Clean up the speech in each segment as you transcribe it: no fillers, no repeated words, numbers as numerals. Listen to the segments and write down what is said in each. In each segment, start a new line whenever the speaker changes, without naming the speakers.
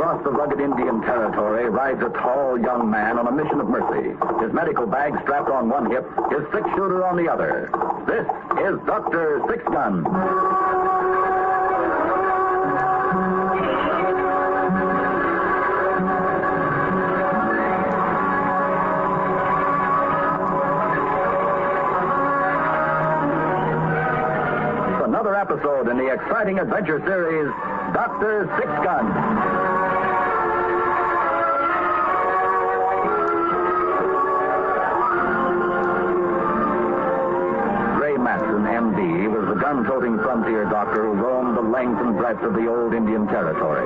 across the rugged Indian territory rides a tall young man on a mission of mercy. His medical bag strapped on one hip, his six-shooter on the other. This is Dr. Six Gun. Another episode in the exciting adventure series, Dr. Six Gun. Ray Matson, M.D., was the gun-toting frontier doctor who roamed the length and breadth of the old Indian territory.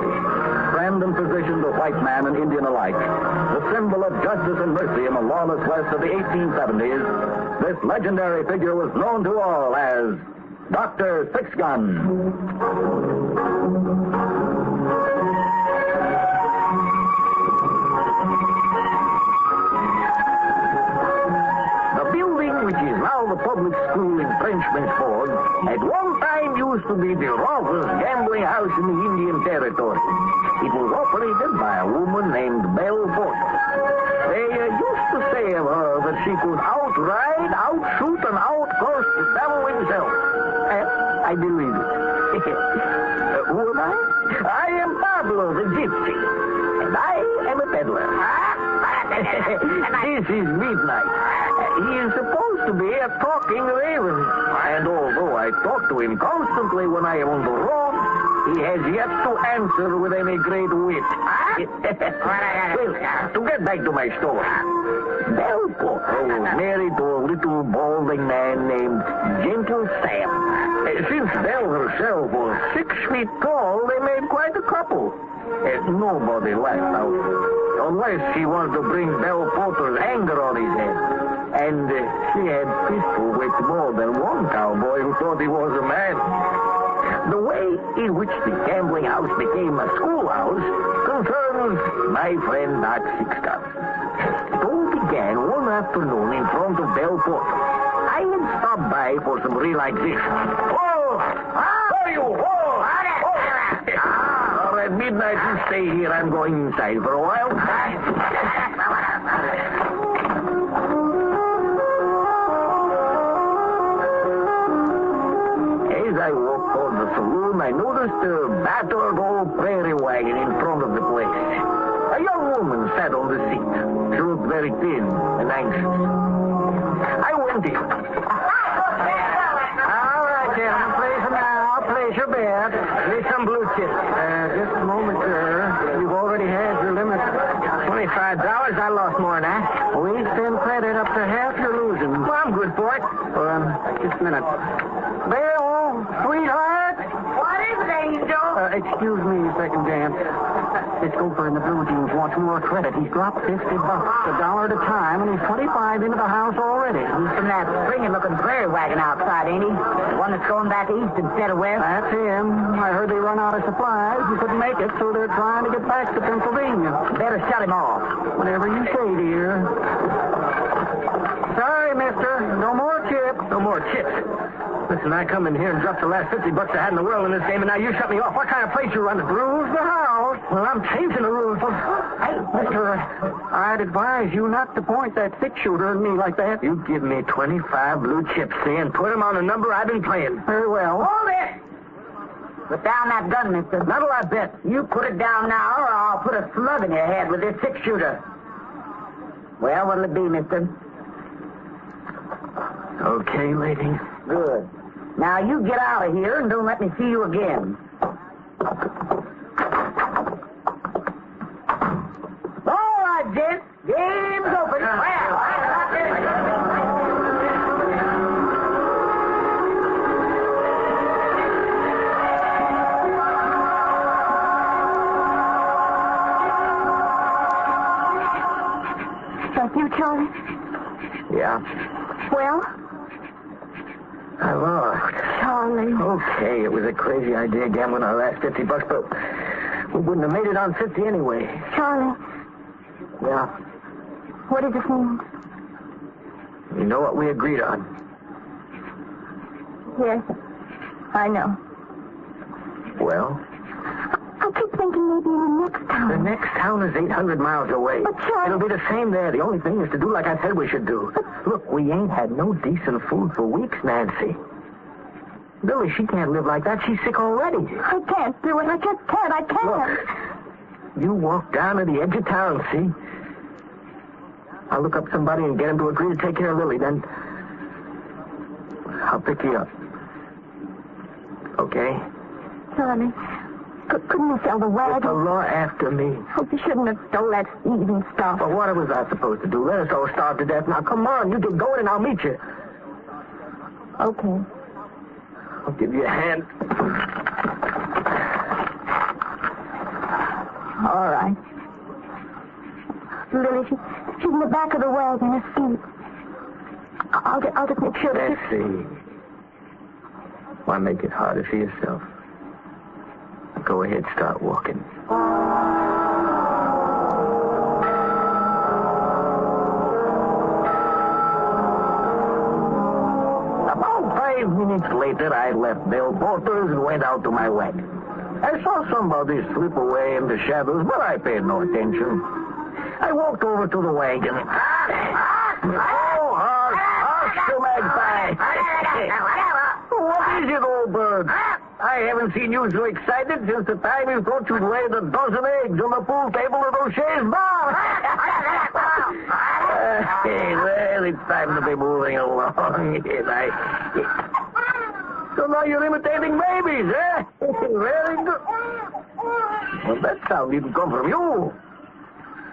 Friend and physician to white man and Indian alike, the symbol of justice and mercy in the lawless West of the 1870s, this legendary figure was known to all as Dr. Six Gun. The building, which is now the public school in Frenchman's Ford, at one time used to be the roughest gambling house in the Indian Territory. It was operated by a woman named Belle Porter. They used to say of her that she could outride, outshoot, and outcurse the devil himself. I believe it. Who am I? I am Pablo the Gypsy, and I am a peddler. This is Midnight. He is supposed to be a talking raven, and although I talk to him constantly when I am on the road, he has yet to answer with any great wit. Well, to get back to my story. Belle Porter was married to a little balding man named Gentle Sam. Since Belle herself was 6 feet tall, they made quite a couple. Nobody laughed out, unless he wanted to bring Belle Porter's anger on his head. And she had pistol whipped more than one cowboy who thought he was a man. The way in which the gambling house became a schoolhouse concerns my friend Doc Six Gun. It all began one afternoon in front of Belle Porter. I had stopped by for some relaxation. Whoa! Whoa, you! Whoa! All right, Midnight, you stay here. I'm going inside for a while. As I walked toward the saloon, I noticed a battered old prairie wagon in front of the place. A young woman sat on the seat. She looked very thin and anxious. I went in. All right, gentlemen, play for now. Place your bet. Need some blue chips. Just a moment, sir. You've already had your limit. $25. I lost more than that. We spend credit up to half you're losing. Well, I'm good for it. Just a minute. Bill, sweetheart.
What is it, Angel?
Excuse me a second, Jan. This gopher in the blue jeans wants more credit. He's dropped $50, $1 at a time, and he's 25 into the house already.
He's from that springy-looking prairie wagon outside, ain't he? The one that's going back east instead of west?
That's him. I heard they run out of supplies. He couldn't make it, so they're trying to get back to Pennsylvania.
Better shut him off.
Whatever you say, dear. Sorry, mister. No more chips.
No more chips. Listen, I come in here and dropped the last $50 I had in the world in this game, and now you shut me off. What kind of place you run?
Rules the house.
Well, I'm changing the rules.
Hey, mister, I'd advise you not to point that six-shooter at me like that.
You give me 25 blue chips, see, and put them on the number I've been playing.
Very well.
Hold it! Put down that gun, mister.
That'll I bet.
You put it down now, or I'll put a slug in your head with this six-shooter. Well, what'll it be, mister?
Okay, lady.
Good. Now, you get out of here and don't let me see you again. All right, gents. Game's open.
That you, Charlie?
Yeah.
Well?
I lost.
Charlie.
Okay, it was a crazy idea gambling our last $50, but we wouldn't have made it on 50 anyway.
Charlie,
Yeah.
what does this mean?
You know what we agreed on.
Yes, I know.
Well?
I keep thinking may be in the next town.
The next town is 800 miles away.
But, Charlie...
It'll be the same there. The only thing is to do like I said we should do. Look, we ain't had no decent food for weeks, Nancy. Billy, she can't live like that. She's sick already.
I can't do it. I just can't. I can't.
Look, you walk down to the edge of town, see? I'll look up somebody and get him to agree to take care of Lily. Then I'll pick you up. Okay?
Charlie, couldn't you sell the
With
wagon?
the law after me.
Oh, you shouldn't have stole that evening stuff.
But what was I supposed to do? Let us all starve to death. Now, come on. You get going and I'll meet you.
Okay.
I'll give you a hand.
All right. Lily, she's in the back of the wagon asleep. I'll just make sure that
Let's see. Why make it harder for yourself? Go ahead, start walking.
About 5 minutes later, I left Bill Porter's and went out to my wagon. I saw somebody slip away in the shadows, but I paid no attention. I walked over to the wagon. Oh, hush, you magpie. What is it, old bird? I haven't seen you so excited since the time you thought you'd laid a dozen eggs on the pool table at O'Shea's bar. Well, it's time to be moving along. So now you're imitating babies, eh? Very good. Well, that sound didn't come from you.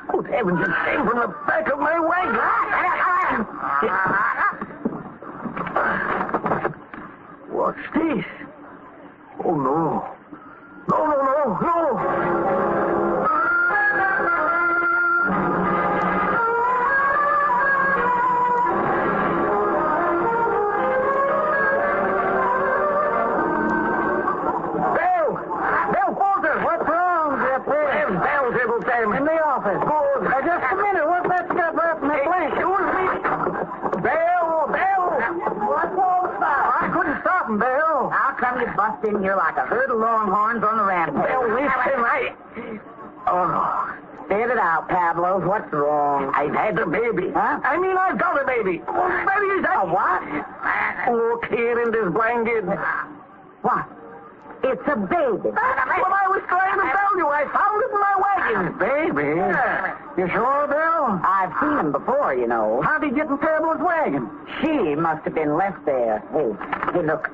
Good heavens, it came from the back of my wagon. What's this? Oh, no. No. Bill Porter, what's wrong? Where's Bell, Sam? In the office. Good. Just a minute. What's that stuff up in the blanket? It was me. Bell. What's all about? I couldn't stop him, Bell.
How come you bust in here like a herd of longhorns on the rampage?
Bell, listen, Oh, no.
Spit it out, Pablo. What's wrong?
I've had a baby.
Huh?
I mean, I've got a baby. Baby is
A what?
Look here in this blanket.
What? It's a baby.
That's what I was trying to tell you. I found it in my wagon.
Baby?
Yeah.
You sure, Bill?
I've seen him before, you know.
How'd he get in Pablo's wagon?
She must have been left there. Hey, look.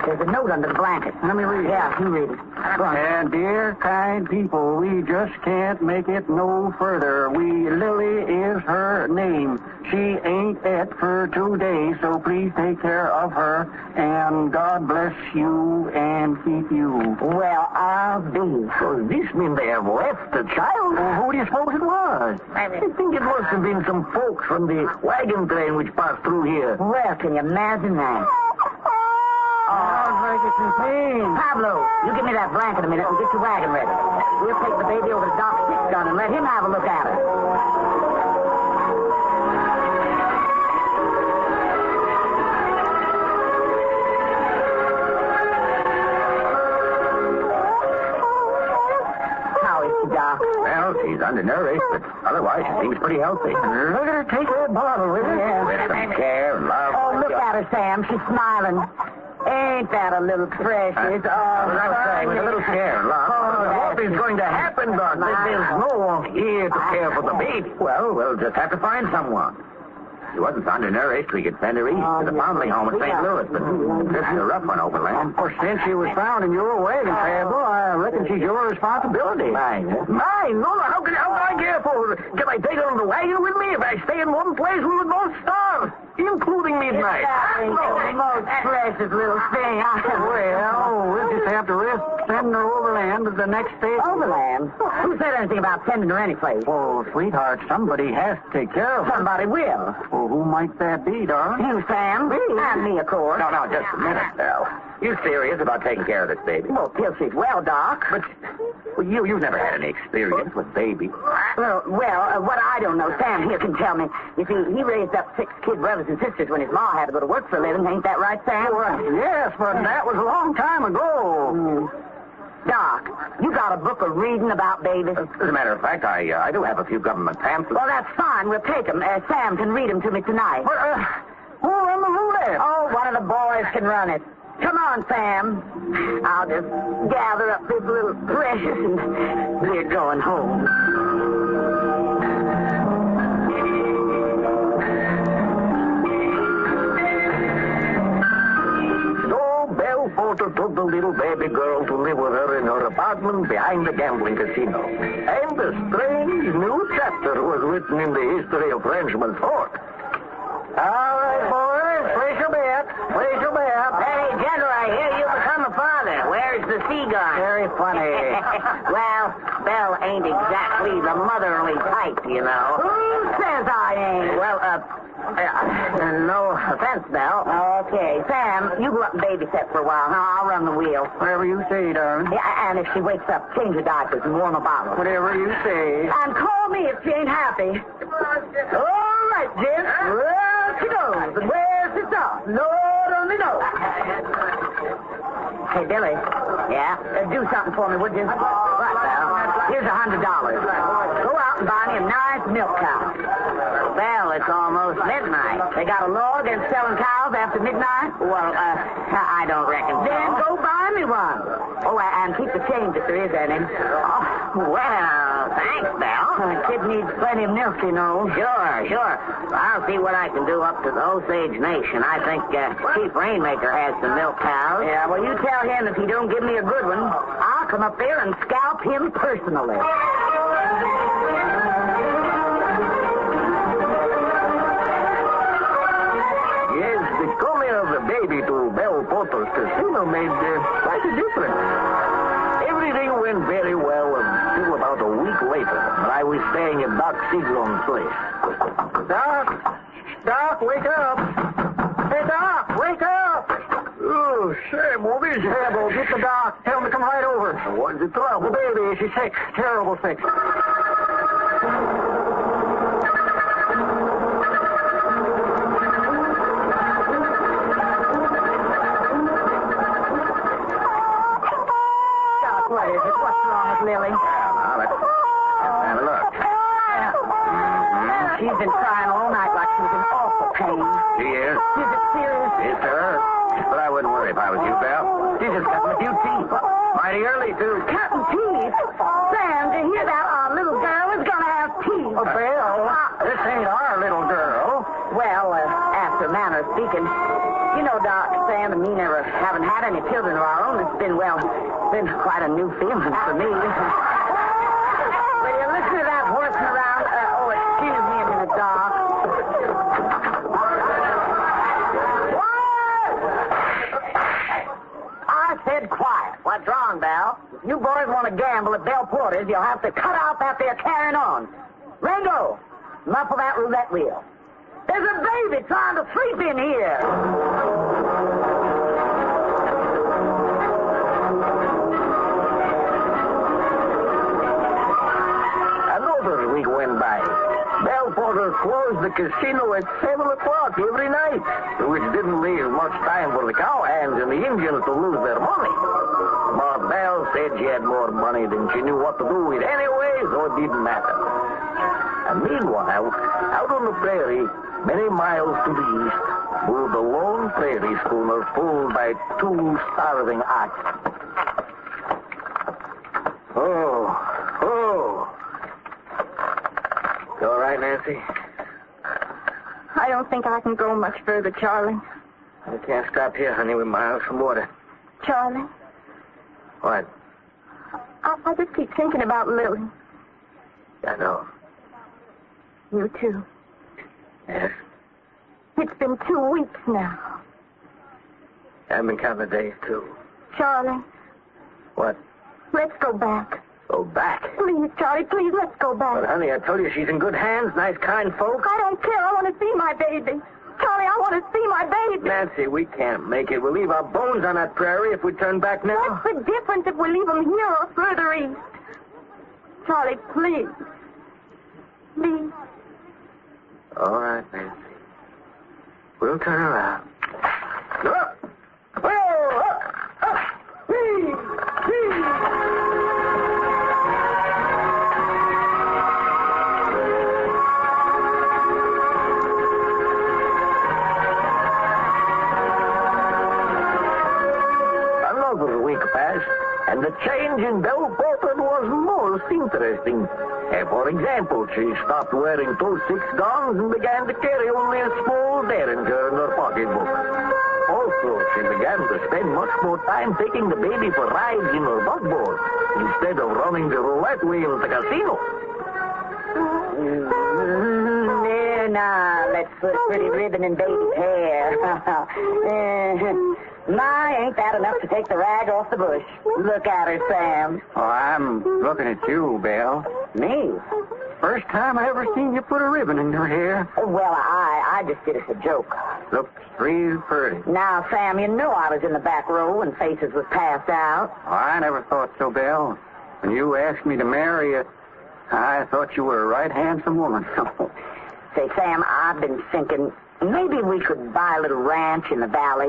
There's a note under the blanket.
Let me read it.
Yeah, you read it. Go on.
And dear, kind people, we just can't make it no further. Lily is her name. She ain't et for 2 days, so please take care of her. And God bless you and keep you.
Well, I'll be.
So does this mean they have left the child?
Well, who do you suppose it was?
I think it must have been some folks from the wagon train which passed through here.
Well, can you imagine that?
Sounds like it's insane.
Pablo, you give me that blanket a minute and get your wagon ready. We'll take the baby over to Doc Stickgun and let him have a look at her. How is she, Doc?
Well, she's undernourished, but otherwise she seems pretty healthy. Look at her take her bottle with her.
Yeah.
With some care and love.
Oh, look at her, Sam. She's smiling. Ain't that a little precious?
I was saying, with a little care and love.
What is going to happen, Doc? There's no one here to care for the baby.
Well, we'll just have to find someone. She wasn't undernourished. We could send her east to the foundling home in St. Louis, but this is a rough one, Overland. Of course, since she was found in your wagon, Pablo, I reckon she's your responsibility.
Mine? No, how can I care for her? Can I take her on the wagon with me? If I stay in one place, we would both starve, including midnight.
The most precious little thing.
Well, we'll just have to risk sending her overland to the next station.
Overland? Who said anything about sending her anyplace?
Oh, sweetheart, somebody has to take care of her.
Somebody will.
Well, who might that be, darling?
You, Sam. And me, of course.
No, just a minute, Al. You serious about taking care of this baby?
Well, till she's well, Doc.
But you've never had any experience with baby.
Well, what I don't know, Sam here can tell me. You see, he raised up 6 kid brothers and sisters when his ma had to go to work for a living. Ain't that right, Sam?
Well, yes, but that was a long time ago.
Doc, you got a book of reading about babies?
As a matter of fact, I do have a few government pamphlets.
Well, that's fine. We'll take them. Sam can read them to me tonight.
But, who run the roulette?
Oh, one of the boys can run it. Come on, Sam. I'll just gather up this little precious and we're going home.
Belle Porter took the little baby girl to live with her in her apartment behind the gambling casino. And a strange new chapter was written in the history of Frenchman's Fort.
All right, boys, place your bet. Place your bet.
Hey, General, I hear you become a father. Where's the seagull?
Very funny.
Well, Belle ain't exactly the motherly type, you know. Who says I ain't? Well, no offense, Belle. Okay, Sam, you go up and babysit for a while. Now, I'll run the wheel.
Whatever you say, darling.
Yeah, and if she wakes up, change her diapers and warm a bottle.
Whatever you say.
And call me if she ain't happy. All right, Jim. Well, she goes. And where's the dog? Lord only knows. Hey, Billy. Yeah? Do something for me, would you? What, Belle? Here's $100. Go out and buy me a nice milk cow. Well, it's almost midnight. They got a law against selling cows after midnight? Well, I don't reckon so. Then go buy me one. Oh, and keep the change if there is any. Oh, well, thanks, Belle. The kid needs plenty of milk, you know. Sure. I'll see what I can do up to the Osage Nation. I think Chief Rainmaker has some milk cows. Yeah, well, you tell him if he don't give me a good one, I'll come up there and scalp him personally.
Yes, the coming of the baby to Belle Porter's casino made quite a difference. Everything went very well until about a week later, when I was staying at Doc Seaglon's place.
Doc, wake up. Hey, Doc, wake up.
Oh, Sam, what is it?
Well, get the doc. Tell him to come right over.
What's the
The
trouble?
baby, she's sick. Terrible sick.
Doc, what is it? What's wrong with Lily?
Now, let's have a look.
She's been crying all night like she was in awful pain.
She is?
Is it serious?
It's her. But I wouldn't worry if I was you, Belle. She's just cutting a few teeth. Mighty early, too.
Cutting teeth? Sam, do you hear that? Our little girl is going to have teeth.
Belle, this ain't our little girl.
Well, after manner of speaking, you know, Doc, Sam and me never haven't had any children of our own. It's been quite a new feeling for me. Will you listen to that horsing around? Excuse me a minute, Doc. I said quiet. What's wrong, Belle? If you boys want to gamble at Belle Porter's, you'll have to cut out that there carrying on. Ringo, muffle that roulette wheel. There's a baby trying to sleep in here.
Another week went by. Belle Porter closed the casino at 7 o'clock every night, which didn't leave much time for the cowhands and the Indians to lose their money. But Belle said she had more money than she knew what to do with anyway, so it didn't matter. And meanwhile, out on the prairie, many miles to the east, moved a lone prairie schooner pulled by two starving oxen. You all right, Nancy?
I don't think I can go much further, Charlie.
We can't stop here, honey. We're miles from water.
Charlie,
What?
I just keep thinking about Lily.
I know.
You too.
Yes?
It's been 2 weeks now.
I've been counting the days, too.
Charlie,
What?
let's go back.
Go back?
Please, Charlie, please, let's go
But,
back.
honey, I told you she's in good hands. Nice, kind folks.
I don't care. I want to see my baby. Charlie, I want to see my baby.
Nancy, we can't make it. We'll leave our bones on that prairie if we turn back now.
What's the difference if we leave them here or further east? Charlie, please. Please.
All right, Nancy. We'll turn around. Up! Whoa! Up! Up! Whee! Whee! change in Belle Porter was most interesting. For example, she stopped wearing 2 6 guns and began to carry only a small derringer in her pocketbook. Also, she began to spend much more time taking the baby for rides in her buckboard instead of running the roulette wheel at the casino.
There now, let's put a pretty ribbon in baby's hair. My, ain't that enough to take the rag off the bush? Look at her, Sam.
Oh, I'm looking at you, Belle.
Me?
First time I ever seen you put a ribbon in your hair.
Well, I just did it as a joke.
Looks real pretty.
Now, Sam, you know I was in the back row when Faces was passed out.
Oh, I never thought so, Belle. When you asked me to marry you, I thought you were a right handsome woman.
Say, Sam, I've been thinking maybe we could buy a little ranch in the valley,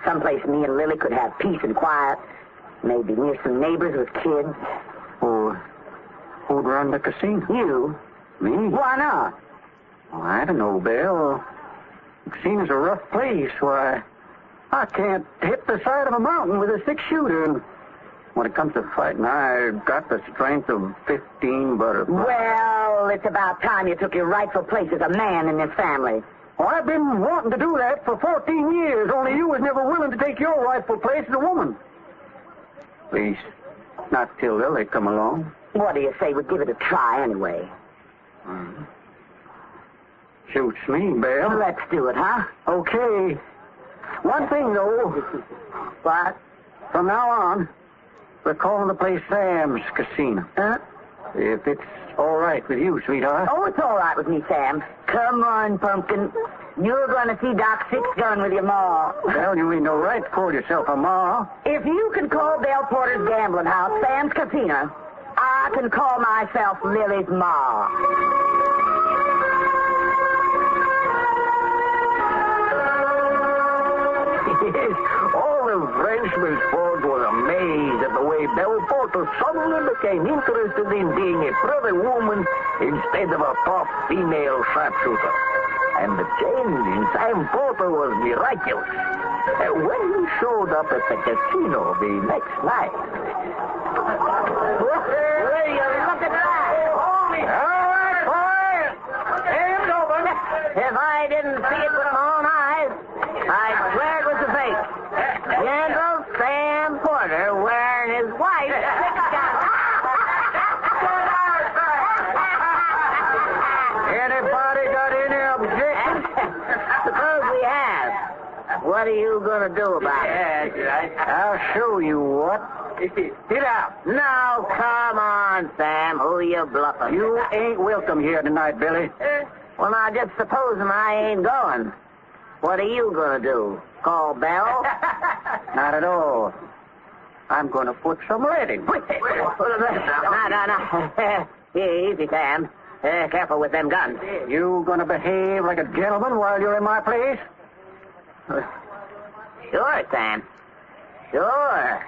someplace me and Lily could have peace and quiet. Maybe near some neighbors with kids.
Or who'd run the casino?
You.
Me?
Why not?
Well, I don't know, Belle. The casino's a rough place. Why, I can't hit the side of a mountain with a 6-shooter. And when it comes to fighting, I've got the strength of 15 butterflies.
Well, it's about time you took your rightful place as a man in this family.
Well, I've been wanting to do that for 14 years, only you was never willing to take your rightful place as a woman. At least, not till Lily come along.
What do you say we give it a try anyway?
Suits me, Belle.
Let's do it, huh?
Okay. One thing, though.
What?
From now on, we're calling the place Sam's Casino.
Huh?
If it's all right with you, sweetheart.
Oh, it's all right with me, Sam. Come on, Pumpkin. You're going to see Doc Six-Gun with your ma.
Well, you ain't no right to call yourself a ma.
If you can call Belle Porter's gambling house Sam's Casino, I can call myself Lily's ma.
All the Frenchmen's folks was amazed at the way Belle Porter suddenly became interested in being a pretty woman instead of a tough female sharpshooter. And the change in Sam Porter was miraculous. When he showed up at the casino the next night.
Hey, look at that.
Hold me. All right, boys. Hands open.
If I didn't see it with my own eyes, I'd swear it was a fake. General Sam Porter wearing his wife's six-gun.
Anybody got any objections?
Suppose we have. What are you going to do about it?
I'll show you what. Get out.
No, come on, Sam. Who you bluffing?
You ain't welcome here tonight, Billy.
Well, now, just supposing I ain't going. What are you going to do? Call Belle?
Not at all. I'm going to put some lead in.
No. Easy, Sam. Careful with them guns.
You going to behave like a gentleman while you're in my place?
Sure, Sam. Sure.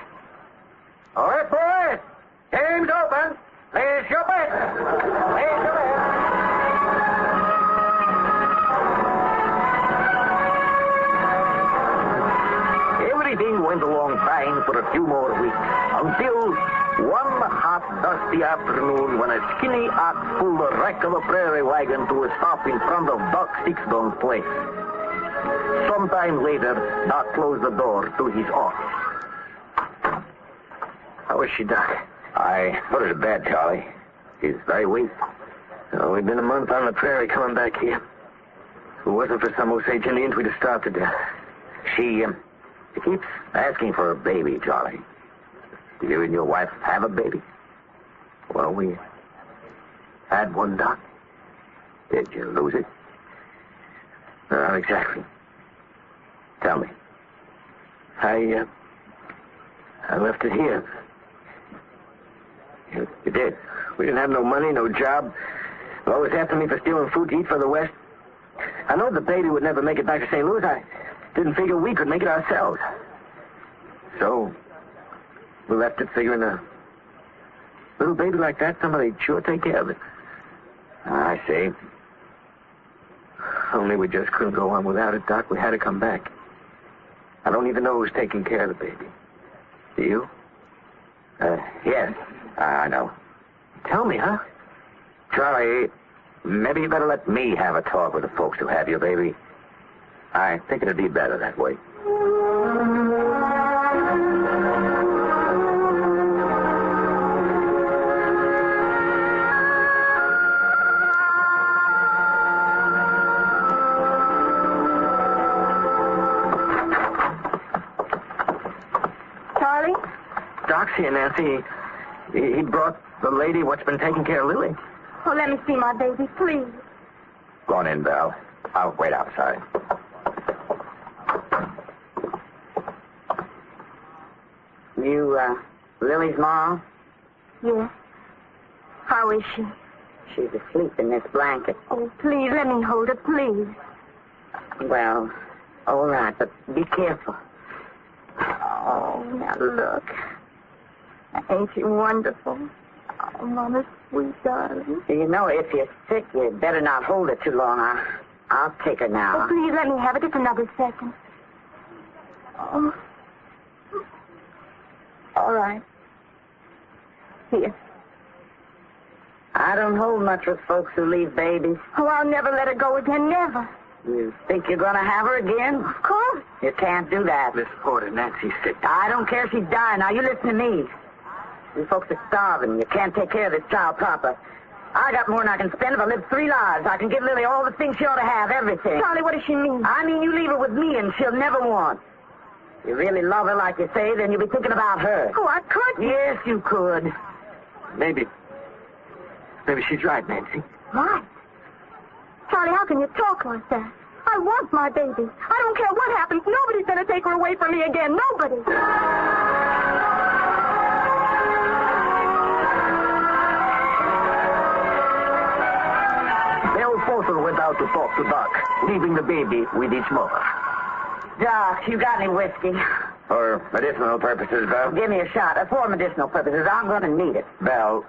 All right, boys. Game's open. Place your bet. Place your bet.
Everything went along fine for a few more weeks, until one hot, dusty afternoon when a skinny ox pulled the wreck of a prairie wagon to a stop in front of Doc Six-Gun's place. Sometime later, Doc closed the door to his office.
How is she, Doc?
I put her to bed, Charlie. She's very weak.
We've been a month on the prairie coming back here. If it wasn't for some Osage Indians, we'd have starved to death.
She keeps asking for a baby, Charlie. Do you and your wife have a baby?
Well, we had one, Doc.
Did you lose it?
Not exactly.
Tell me.
I left it here.
You did?
We didn't have no money, no job. They always after me for stealing food to eat for the West. I know the baby would never make it back to St. Louis. I didn't figure we could make it ourselves. So, we left it figuring a little baby like that, somebody'd sure take care of it.
I see.
Only we just couldn't go on without it, Doc. We had to come back. I don't even know who's taking care of the baby. Do you?
Yes, I know.
Tell me, huh?
Charlie, maybe you better let me have a talk with the folks who have your baby. I think it'd be better that way.
Charlie?
Doc's here, Nancy. He brought the lady what's been taking care of Lily.
Oh, let me see my baby, please.
Go on in, Val. I'll wait outside.
You, Lily's mom?
Yes. How is she?
She's asleep in this blanket.
Oh, please, let me hold her, please.
Well, all right, but be careful.
Oh, now look. Ain't she wonderful? Oh, Mama, sweet darling.
You know, if you're sick, you better not hold her too long. I'll take her
Oh,
now.
please, let me have it just another second. Oh. All right. Here.
I don't hold much with folks who leave babies.
Oh, I'll never let her go again, never.
You think you're going to have her again?
Of course.
You can't do that.
Miss Porter, Nancy's sick.
I don't care if she's dying. Now, you listen to me. You folks are starving. You can't take care of this child proper. I got more than I can spend if I live 3 lives. I can give Lily all the things she ought to have, everything.
Charlie, what does she mean?
I mean, you leave her with me and she'll never want. If you really love her like you say, then you'll be thinking about her.
Oh, I could.
Yes, you could.
Maybe she's right, Nancy.
What? Charlie, how can you talk like that? I want my baby. I don't care what happens. Nobody's going to take her away from me again. Nobody.
Belle Porter went out to talk to Doc, leaving the baby with its mother.
Doc, you got any whiskey?
For medicinal purposes, Val?
Give me a shot. For medicinal purposes. I'm going to need it.
Val,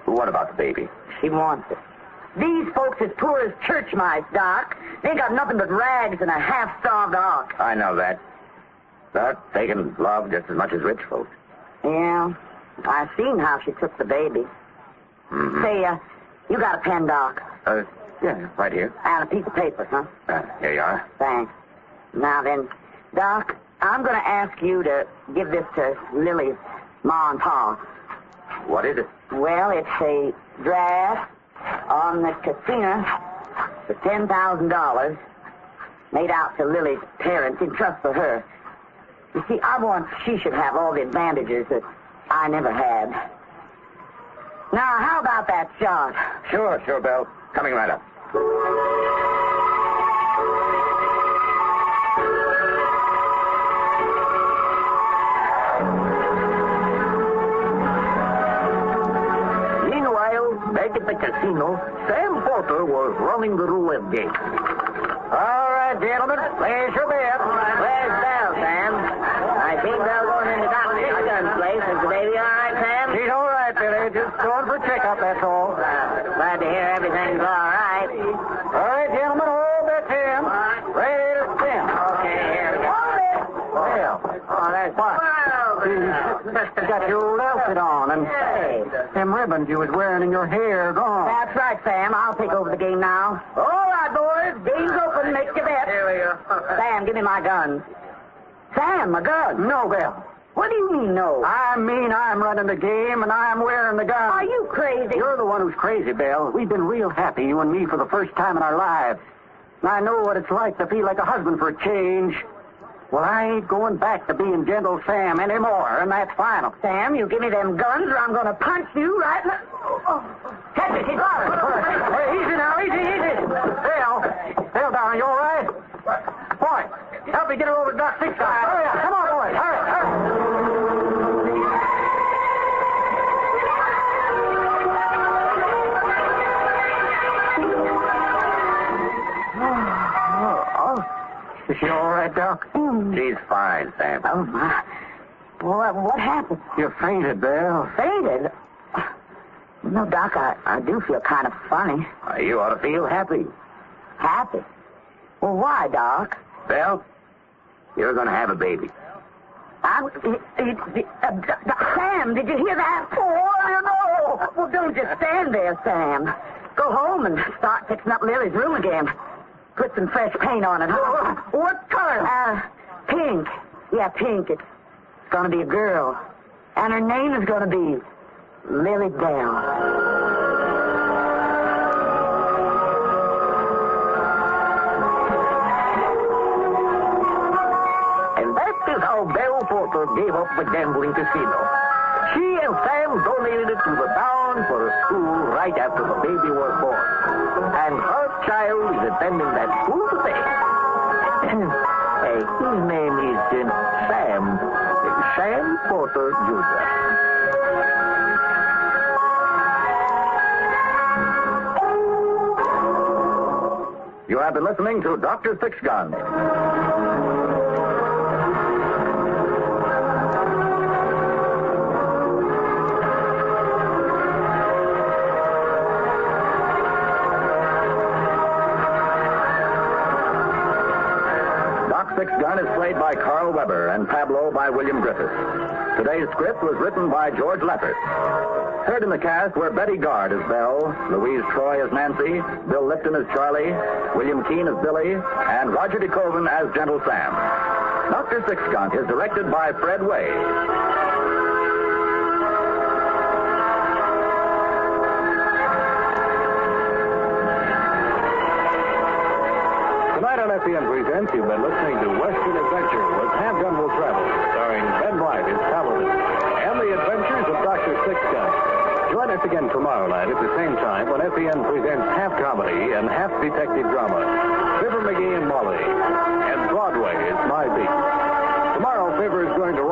what about the baby?
She wants it. These folks as poor as church mice, Doc. They ain't got nothing but rags and a half-starved ox.
I know that. But they can love just as much as rich folks.
Yeah, I seen how she took the baby.
Mm-hmm.
Say, you got a pen, Doc?
Yeah, right here.
And a piece of paper, huh?
Here you are.
Thanks. Now then, Doc, I'm going to ask you to give this to Lily's ma and pa.
What is it?
Well, it's a draft on the casino for $10,000 made out to Lily's parents in trust for her. You see, I want she should have all the advantages that I never had. Now, how about that shot?
Sure, Belle. Coming right up. Meanwhile, back at the casino, Sam Porter was running the roulette game.
All right, gentlemen, where's your bet? Where's Belle, Sam? I think Belle going into Dr. Dixon's place. Is the baby all right, Sam?
She's all right, Billy. Just going for a checkup, that's all.
Glad to hear everything's all right.
All right, gentlemen, all bets in. Ready to spin.
Okay, here we go.
Well,
Oh, that's what?
you got your old outfit on, and
Hey.
them ribbons you was wearing in your hair gone.
That's right, Sam. I'll take over the game now. All right, boys. Game's open. Make your bet. Here we go. Sam, give me my gun. Sam, my gun.
No, Bill.
What do you mean, no?
I mean I'm running the game, and I'm wearing the gun.
Are you crazy?
You're the one who's crazy, Bill. We've been real happy, you and me, for the first time in our lives. And I know what it's like to feel like a husband for a change. Well, I ain't going back to being Gentle Sam anymore, and that's final.
Sam, you give me them guns, or I'm going to punch you right now. Catch it. He's got it.
Hey, easy now, easy. Bill, darling, you all right? Boy, help me get her over to Doc Six's side. Hurry up. Come on, boys. Hurry. Is she all right, Doc?
She's fine, Sam.
Oh, my. What happened?
You fainted, Bill.
Fainted? No, Doc, I do feel kind of funny.
You ought to feel happy.
Happy? Well, why, Doc?
Belle, you're going to have a baby.
Sam, did you hear that?
Oh, you know.
Well, don't just stand there, Sam. Go home and start fixing up Lily's room again. Put some fresh paint on it, huh?
What color?
Pink. Yeah, pink. It's gonna be a girl. And her name is gonna be Lily Bell.
And that is how Belle Porter gave up the gambling casino. She and Sam donated it to the town for a school right after the baby was born. And her child is attending that school today. His name is Sam. Sam Porter, Jr.
You have been listening to Dr. Sixgun. Doc Sixgun is played by Carl Weber and Pablo by William Griffith. Today's script was written by George Leffert. Heard in the cast were Betty Gard as Belle, Louise Troy as Nancy, Bill Lipton as Charlie, William Keane as Billy, and Roger DeKoven as Gentle Sam. Dr. Sixgun is directed by Fred Way.
Tonight on FEN Presents, you've been listening to Western Adventure with Half Gun Will Travel, starring Ben White as Paladin, and the adventures of Dr. Sixgun. Join us again tomorrow night at the same time when FEN presents half comedy and half detective drama, Fibber McGee and Molly, and Broadway is My Beat. Tomorrow, Fibber is going to